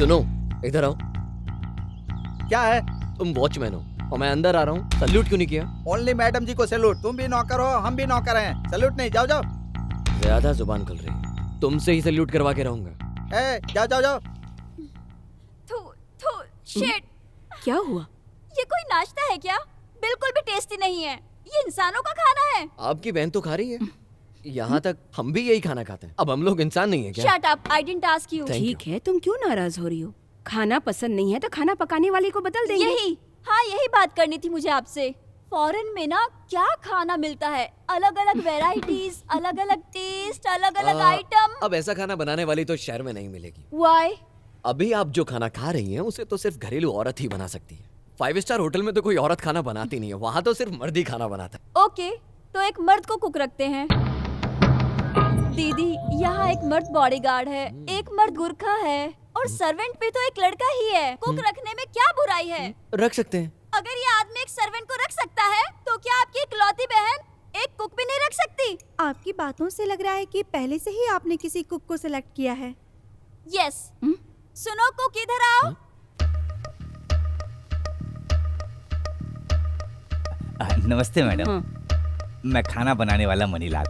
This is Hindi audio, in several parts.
सुनो, इधर आओ। क्या है? तुम वॉचमैन हो और मैं अंदर आ रहा हूँ, सल्यूट क्यों नहीं किया? ओनली मैडम जी को सैल्यूट। तुम भी नौकर हो, हम भी नौकर हैं। सैल्यूट नहीं, जाओ जाओ। ज्यादा जुबान खुल रही है, तुमसे ही सल्यूट करवा के रहूंगा। जाओ जाओ जाओ। शिट! क्या हुआ? ये कोई नाश्ता है क्या? बिल्कुल भी टेस्टी नहीं है। ये इंसानों का खाना है। आपकी बहन तो खा रही है, यहाँ तक हम भी यही खाना खाते हैं। अब हम लोग इंसान नहीं है क्या? Shut up, I didn't ask you. ठीक है, तुम क्यों नाराज हो रही हो? खाना पसंद नहीं है तो खाना पकाने वाली को बदल देंगे। यही बात करनी थी मुझे आपसे। फॉरेन में ना क्या खाना मिलता है, अलग अलग वेराइटीज, अलग अलग टेस्ट, अलग अलग आइटम। अब ऐसा खाना बनाने वाली तो शहर में नहीं मिलेगी। Why? अभी आप जो खाना खा रही हैं उसे तो सिर्फ घरेलू औरत ही बना सकती है। 5 स्टार होटल में तो कोई औरत खाना बनाती नहीं है, वहाँ तो सिर्फ मर्द ही खाना बनाता है। ओके, तो एक मर्द को कुक रखते हैं। दीदी, यहाँ एक मर्द बॉडीगार्ड है, एक मर्द गुरखा है और सर्वेंट भी तो एक लड़का ही है। कुक रखने में क्या बुराई है? रख सकते हैं। अगर ये आदमी एक सर्वेंट को रख सकता है, तो क्या आपकी इकलौती बहन एक कुक भी नहीं रख सकती? आपकी बातों से लग रहा है कि पहले से ही आपने किसी कुक को सिलेक्ट किया है। यस। सुनो कुक, इधर आओ। नमस्ते मैडम। मैं खाना बनाने वाला मनीलाल।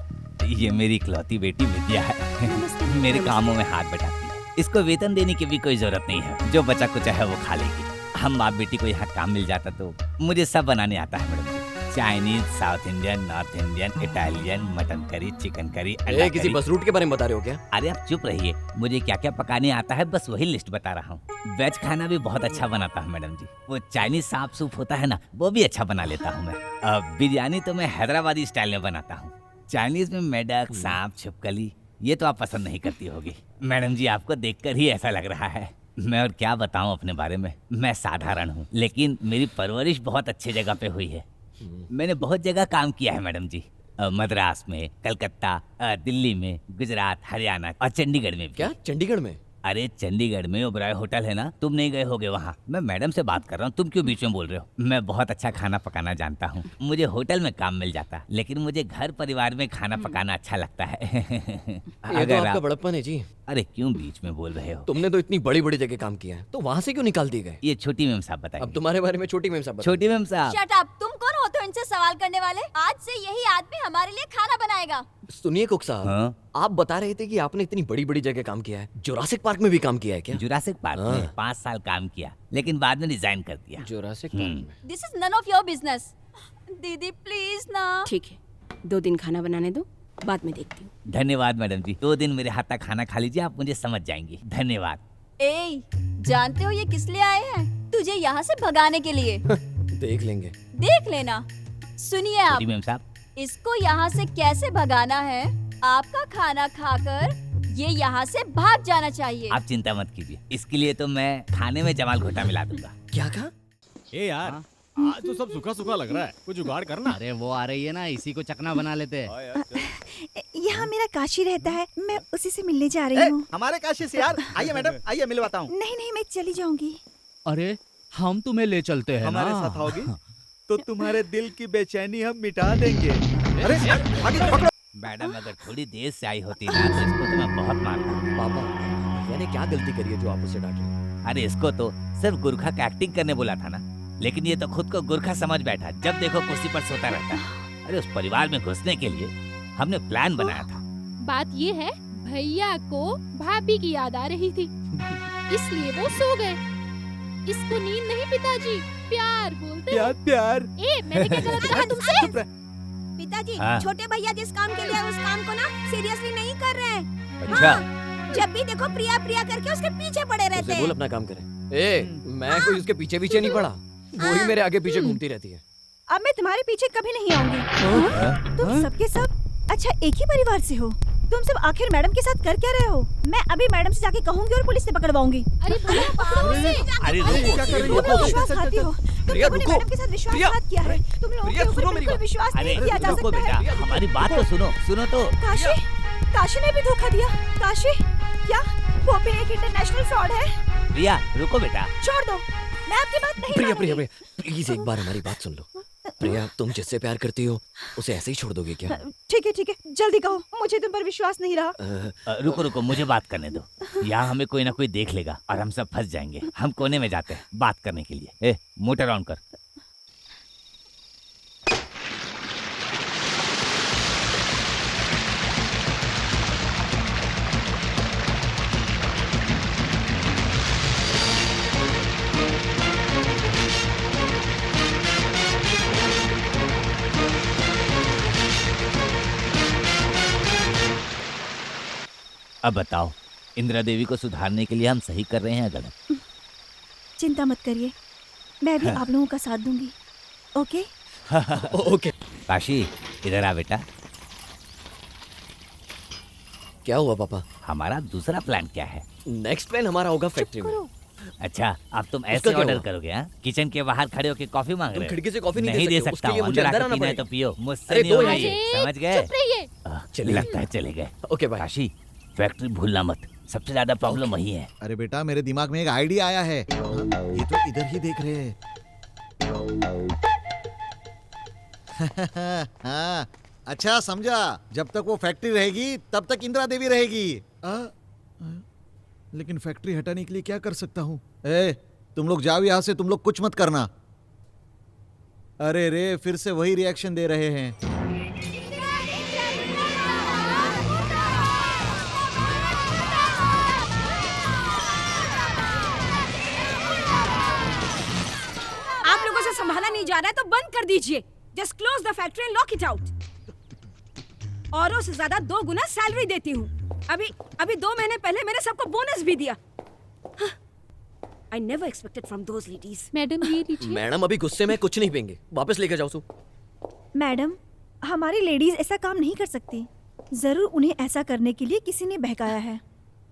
ये मेरी इकलौती बेटी विद्या है। मेरे कामों में हाथ बटाती है। इसको वेतन देने की भी कोई जरूरत नहीं है, जो बच्चा कुछ है वो खा लेगी। हम बाप बेटी को यहाँ काम मिल जाता तो मुझे सब बनाने आता है madam. Chinese, south Indian, north Indian, Italian, mutton curry, chicken curry, अंडा किसी करी। बस रूट के बारे में बता रहे हो क्या? अरे आप चुप रहिए, मुझे क्या क्या पकाने आता है बस वही लिस्ट बता रहा हूँ। वेज खाना भी बहुत अच्छा बनाता हूँ मैडम जी। वो चाइनीज सांप सूप होता है ना, वो भी अच्छा बना लेता हूँ मैं। बिरयानी तो मैं हैदराबादी स्टाइल में बनाता हूँ। चाइनीज में मेढक, सांप, छिपकली, ये तो आप पसंद नहीं करती होगी। मैडम जी आपको देखकर ही ऐसा लग रहा है। मैं और क्या बताऊँ अपने बारे में। मैं साधारण हूँ, लेकिन मेरी परवरिश बहुत अच्छी जगह पे हुई है। मैंने बहुत जगह काम किया है मैडम जी। मद्रास में, कलकत्ता, दिल्ली में, गुजरात, हरियाणा और चंडीगढ़ में भी। क्या चंडीगढ़ में? अरे चंडीगढ़ में ओबराय होटल है ना, तुम नहीं गए होगे वहाँ। मैं मैडम से बात कर रहा हूँ, तुम क्यों बीच में बोल रहे हो? मैं बहुत अच्छा खाना पकाना जानता हूँ। मुझे होटल में काम मिल जाता, लेकिन मुझे घर परिवार में खाना पकाना अच्छा लगता है। ये तो आपका बड़प्पन है जी। अरे क्यों बीच में बोल रहे हो? तुमने तो इतनी बड़ी बड़ी जगह काम किया है, तो वहाँ से क्यों निकाल दिए गए? ये छोटी मैम साहब बताइए। अब तुम्हारे बारे में छोटी मैम साहब। छोटी मैम साहब। शट अप, तुम कौन होते हो इनसे सवाल करने वाले? आज से यही आदमी हमारे लिए खाना बनाएगा। सुनिए कुक साहब, आप बता रहे थे कि आपने इतनी बड़ी बड़ी जगह काम किया है। जुरासिक पार्क में भी काम किया है क्या? जुरासिक पार्क में 5 साल काम किया, लेकिन बाद में रिजाइन कर दिया। जुरासिक पार्क में? This is none of your business. दीदी प्लीज ना। ठीक है, 2 दिन खाना बनाने दो, बाद में देखती हूँ। धन्यवाद मैडम जी, 2 दिन मेरे हाथ का खाना खा लीजिए, आप मुझे समझ जाएंगी। धन्यवाद। ए, जानते हो ये किस लिए आए हैं? तुझे यहाँ से भगाने के लिए। देख लेंगे। देख लेना। सुनिए आप, मैम साहब, इसको यहाँ से कैसे भगाना है? आपका खाना खाकर ये यहाँ से भाग जाना चाहिए। आप चिंता मत कीजिए, इसके लिए तो मैं खाने में जमाल घोटा मिला दूंगा। क्या कहा? ए यार, आज तो सब सूखा सूखा लग रहा है, कुछ जुगाड़ करना। अरे वो आ रही है ना, इसी को चकना बना लेते हैं। यहाँ मेरा काशी रहता है, मैं उसी से मिलने जा रही हूँ। हमारे काशी से यार। आइए मैडम, आइए मिलवाता हूँ। नहीं नहीं, मैं चली जाऊंगी। अरे हम तुम्हें ले चलते हैं हमारे ना। साथ आओगी तो तुम्हारे दिल की बेचैनी हम मिटा देंगे। अरे आगे पकड़ो। मैडम अगर थोड़ी देर से आई होती ना तो इसको तो मैं बहुत मारता। पापा, मैंने क्या गलती करी है जो आप उसे डांट रहे हैं? अरे इसको तो सिर्फ गुरखा का एक्टिंग करने बोला था ना, लेकिन ये तो खुद को गुरखा समझ बैठा। जब देखो कुर्सी पर सोता रहता है। अरे उस परिवार में घुसने के लिए हमने प्लान बनाया था। बात ये है, भैया को भाभी की याद आ रही थी, इसलिए वो सो गए। इसको नींद नहीं पिताजी, प्यार बोलते हैं। प्यार। ए, मैंने क्या गलत कहा तुमसे? पिताजी, हाँ। छोटे भैया जिस काम के लिए आए, उस काम को ना सीरियसली नहीं कर रहे हैं। अच्छा। जब भी देखो प्रिया प्रिया करके उसके पीछे पड़े रहते उसे हैं। बोल अपना काम करे। मैं कोई उसके पीछे पीछे नहीं पड़ा, वो ही मेरे आगे पीछे घूमती रहती है। अब मैं तुम्हारे पीछे कभी नहीं आऊंगी। तुम सबके सब अच्छा एक ही परिवार से हो। तुम सब आखिर मैडम के साथ कर क्या रहे हो? मैं अभी मैडम से जाके कहूंगी और पुलिस से पकड़वाऊंगी। अरे भैया पकड़ो उसे। अरे रुको, क्या कर रही तुम हो? लोग विश्वासघाती हो। तुम प्रिया, लोगों ने रुको। मैडम के साथ विश्वासघात किया है। तुम लोगों प्रिया, के ऊपर सुनो मेरी बिल्कुल बात। विश्वास अरे नहीं किया जा रुको सकता बेटा, है। हमारी बात तो सुनो तो। काशी ने भी धोखा दिया। काशी क्या? वो भी एक इंटरनेशनल फ्रॉड है। प्रिया रुको बेटा। छोड़ दो, मैं आपकी बात नहीं प्रिया मानूंगी। प्रिया प्रिया, प्लीज एक बार हमारी बात सुन लो। प्रिया, तुम जिससे प्यार करती हो उसे ऐसे ही छोड़ दोगे क्या? ठीक है, जल्दी कहो, मुझे तुम पर विश्वास नहीं रहा। रुको रुको, मुझे बात करने दो। यहाँ हमें कोई ना कोई देख लेगा और हम सब फंस जाएंगे। हम कोने में जाते हैं बात करने के लिए। ए, मोटर ऑन कर। अब बताओ, इंदिरा देवी को सुधारने के लिए हम सही कर रहे हैं या गलत? चिंता मत करिए, मैं भी आप लोगों का साथ दूंगी। ओके? ओके। काशी, इधर आ बेटा। क्या हुआ पापा? हमारा दूसरा प्लान क्या है? नेक्स्ट प्लान हमारा होगा फैक्ट्री में। अच्छा, अब तुम उसका ऐसे क्या ऑर्डर हुआ? करोगे? हाँ, किचन के बाहर खड़े होके कॉफी मांग तुम रहे हो? खिड़की से कॉफी नहीं नहीं दे दे सकते, सकता उसके लिए हूँ। मुझे अंदर अंदर आकर आना पीना है तो पड़ेगा। पियो, मुझसे अरे नहीं दो होगा यार। ये, समझ गए? चुप रहिए। चलिए। लगता है चले गए। Okay bye. काशी, फैक्ट्री भूलना मत, सबसे ज्यादा प्रॉब्लम वही है। अरे बेटा, मेरे दिमाग में एक आइडिया आया है। ये तो इधर ही देख रहे हैं। हाँ, अच्छा समझा। जब तक वो फैक्ट्री रहेगी तब तक इंदिरा देवी रहेगी। लेकिन फैक्ट्री हटाने के लिए क्या कर सकता हूँ? ए, तुम लोग जाओ यहाँ से, तुम लोग कुछ मत करना। अरे रे, फिर से वही रिएक्शन दे रहे हैं। आप लोगों से संभाला नहीं जा रहा है तो बंद कर दीजिए। Just close the factory and lock it out. औरों से ज्यादा 2 गुना सैलरी देती हूँ। अभी 2 महीने पहले मैंने सबको बोनस भी दिया। I never expected from those ladies. Madam ये लीजिए। मैडम अभी गुस्से में कुछ नहीं पेंगे, वापस लेकर जाओ सु। मैडम, हमारी लेडीज ऐसा काम नहीं कर सकती। जरूर उन्हें ऐसा करने के लिए किसी ने बहकाया है।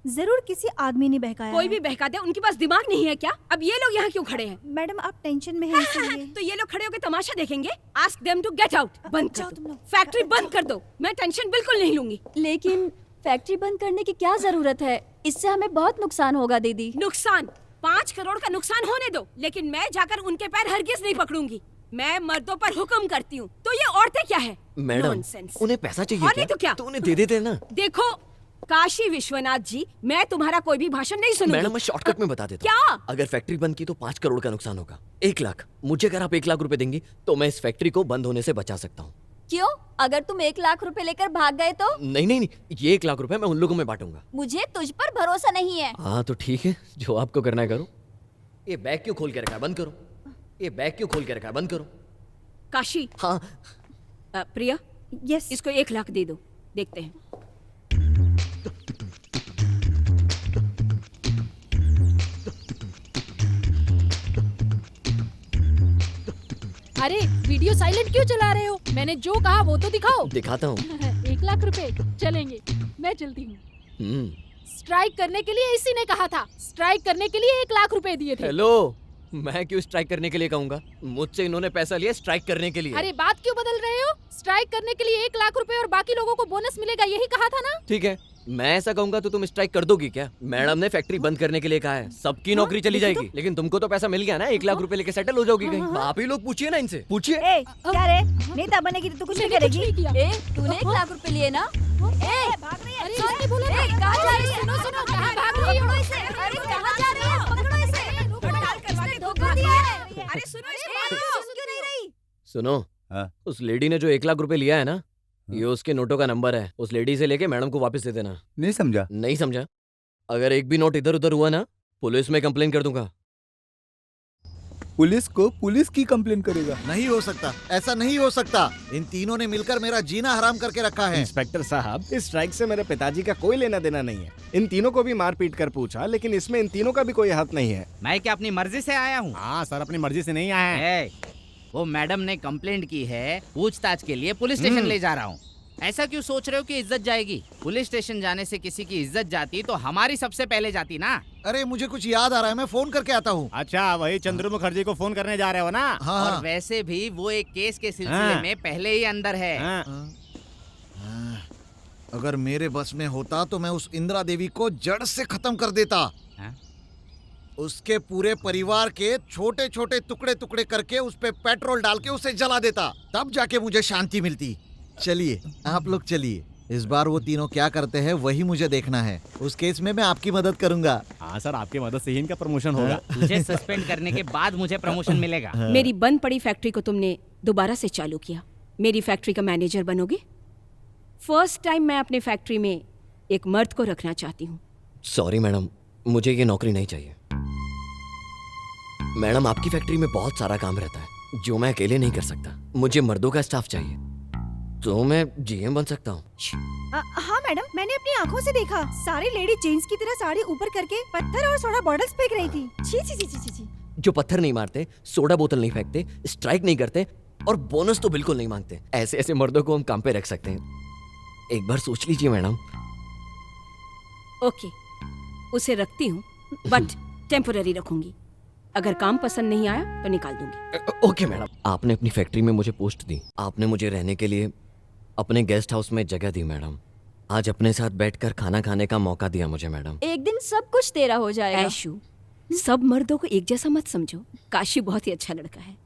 जरूर किसी आदमी ने बहकाया कोई है। भी बहका दे, उनके पास दिमाग नहीं है क्या? अब ये लोग यहाँ क्यों खड़े हैं? मैडम, आप टेंशन में हैं इसलिए। तो ये लोग खड़े होकर तमाशा देखेंगे? Ask them to get out. बंद जाओ कर तुम दो। लोग। फैक्ट्री बंद कर दो। मैं टेंशन बिल्कुल नहीं लूंगी। लेकिन फैक्ट्री बंद करने की क्या जरूरत है? इससे हमें बहुत नुकसान होगा दीदी। नुकसान 5 करोड़ का नुकसान होने दो, लेकिन मैं जाकर उनके पैर हरगिज नहीं पकड़ूंगी। मैं मर्दों पर हुक्म करती हूँ, तो ये औरतें क्या है? Madam, Nonsense. उन्हें पैसा चाहिए और नहीं तो क्या? तो उन्हें दे देते ना। देखो काशी विश्वनाथ जी, मैं तुम्हारा कोई भी भाषण नहीं सुनूंगी। मैडम, मैं शॉर्टकट में बता देता क्या? हूँ। अगर फैक्ट्री बंद की तो 5 करोड़ का नुकसान होगा। 1 लाख। मुझे अगर आप 1 लाख रुपए देंगी तो मैं इस फैक्ट्री को बंद होने से बचा सकता हूँ। क्यों? अगर तुम 1 लाख रुपए लेकर भाग गए तो? नहीं, ये 1 लाख रुपए मैं उन लोगों में बांटूंगा। मुझे तुझ पर भरोसा नहीं है। हाँ तो ठीक है, जो आपको करना है करो। ये बैग क्यों खोल के रखा है? बंद करो। ये बैग क्यों खोल के रखा है? बंद करो। काशी, हाँ। प्रिया, यस। इसको 1 लाख दे दो, देखते हैं। अरे वीडियो साइलेंट क्यों चला रहे हो? मैंने जो कहा वो तो दिखाओ। दिखाता हूँ। 1 लाख रुपए चलेंगे, मैं चलती हूँ। स्ट्राइक करने के लिए इसी ने कहा था। स्ट्राइक करने के लिए 1 लाख रुपए दिए थे। हेलो, मैं क्यों स्ट्राइक करने के लिए कहूँगा? मुझसे इन्होंने पैसा लिया स्ट्राइक करने के लिए। अरे बात क्यों बदल रहे हो? स्ट्राइक करने के लिए 1 लाख रुपए और बाकी लोगों को बोनस मिलेगा, यही कहा था ना? ठीक है, मैं ऐसा कहूंगा तो तुम स्ट्राइक कर दोगी क्या? मैडम ने फैक्ट्री बंद करने के लिए कहा है, सबकी नौकरी चली जाएगी। लेकिन तुमको तो पैसा मिल गया ना, 1 लाख रुपए लेके सेटल हो जाओगी कहीं। आप ही लोग पूछिए ना इनसे, पूछिए। ए, क्या रे? नेता बनेगी तो तू कुछ नहीं मैंने कुछ करेगी? नहीं किया। ए, तूने 1 लाख रुपए लिए ना? ए, भाग रही है। अरे इसने बोला ना। कहाँ जा रही है? सुनो, कहाँ भाग रही हो? पकड़ो इसे। अरे कहाँ जा रही हो? पकड़ो इसे। हड़ताल करवा के धोखा दिया है। अरे सुनो, सुन क्यों नहीं रही? सुनो, हाँ? उस लेडी ने जो 1 लाख रुपए लिया है ना, ये उसके नोटों का नंबर है। उस लेडी से लेके मैडम को वापस दे देना। नहीं समझा। नहीं समझा? अगर एक भी नोट इधर उधर हुआ ना, पुलिस में कंप्लेन कर दूंगा। पुलिस को पुलिस की कंप्लेन करेगा? नहीं हो सकता, ऐसा नहीं हो सकता। इन तीनों ने मिलकर मेरा जीना हराम करके रखा है। इंस्पेक्टर साहब, इस स्ट्राइक से मेरे पिताजी का कोई लेना देना नहीं है। इन तीनों को भी मार पीट कर पूछा, लेकिन इसमें इन तीनों का भी कोई हाथ नहीं है। मैं क्या अपनी मर्जी से आया हूँ? हाँ सर, अपनी मर्जी से नहीं आया है। वो मैडम ने कंप्लेंट की है, पूछताछ के लिए पुलिस स्टेशन ले जा रहा हूँ। ऐसा क्यों सोच रहे हो कि इज्जत जाएगी? पुलिस स्टेशन जाने से किसी की इज्जत जाती तो हमारी सबसे पहले जाती ना। अरे मुझे कुछ याद आ रहा है, मैं फोन करके आता हूँ। अच्छा, वही चंद्रू मुखर्जी को फोन करने जा रहे हो ना? हाँ, और हाँ। वैसे भी वो एक केस के सिलसिले हाँ। में पहले ही अंदर है। हाँ। अगर मेरे बस में होता तो मैं उस इंदिरा देवी को जड़ से खत्म कर देता। हाँ? उसके पूरे परिवार के छोटे छोटे टुकड़े टुकड़े करके उस पे पेट्रोल डाल के उसे जला देता, तब जाके मुझे शांति मिलती। चलिए आप लोग चलिए, इस बार वो तीनों क्या करते हैं वही मुझे देखना है। उस केस में मैं आपकी मदद करूंगा। हाँ सर, आपकी मदद से ही इनका प्रमोशन होगा। तुझे सस्पेंड करने के बाद मुझे प्रमोशन मिलेगा। मेरी बंद पड़ी फैक्ट्री को तुमने दोबारा से चालू किया, मेरी फैक्ट्री का मैनेजर बनोगे? फर्स्ट टाइम मैं अपने फैक्ट्री में एक मर्द को रखना चाहती हूँ। सॉरी मैडम, मुझे ये नौकरी नहीं चाहिए। मैडम, आपकी फैक्ट्री में बहुत सारा काम रहता है जो मैं अकेले नहीं कर सकता। मुझे मर्दों का स्टाफ चाहिए, तो मैं जीएम बन सकता हूँ। हाँ मैडम, मैंने अपनी आंखों से देखा, सारी लेडी जेंट्स की तरह साड़ी ऊपर करके पत्थर और सोडा बॉटल्स फेंक रही थी। छी छी छी छी छी। जो पत्थर नहीं मारते, सोडा बोतल नहीं फेंकते, स्ट्राइक नहीं करते और बोनस तो बिल्कुल नहीं मांगते, ऐसे ऐसे मर्दों को हम काम पे रख सकते हैं। एक बार सोच लीजिए मैडम। ओके, उसे रखती हूँ, बट टेम्पोररी रखूंगी। अगर काम पसंद नहीं आया तो निकाल दूंगी। Okay madam. आपने अपनी फैक्ट्री में मुझे पोस्ट दी, आपने मुझे रहने के लिए अपने गेस्ट हाउस में जगह दी मैडम, आज अपने साथ बैठकर खाना खाने का मौका दिया मुझे मैडम। एक दिन सब कुछ तेरा हो जाएगा। ऐशु, सब मर्दों को एक जैसा मत समझो। काशी बहुत ही अच्छा लड़का है,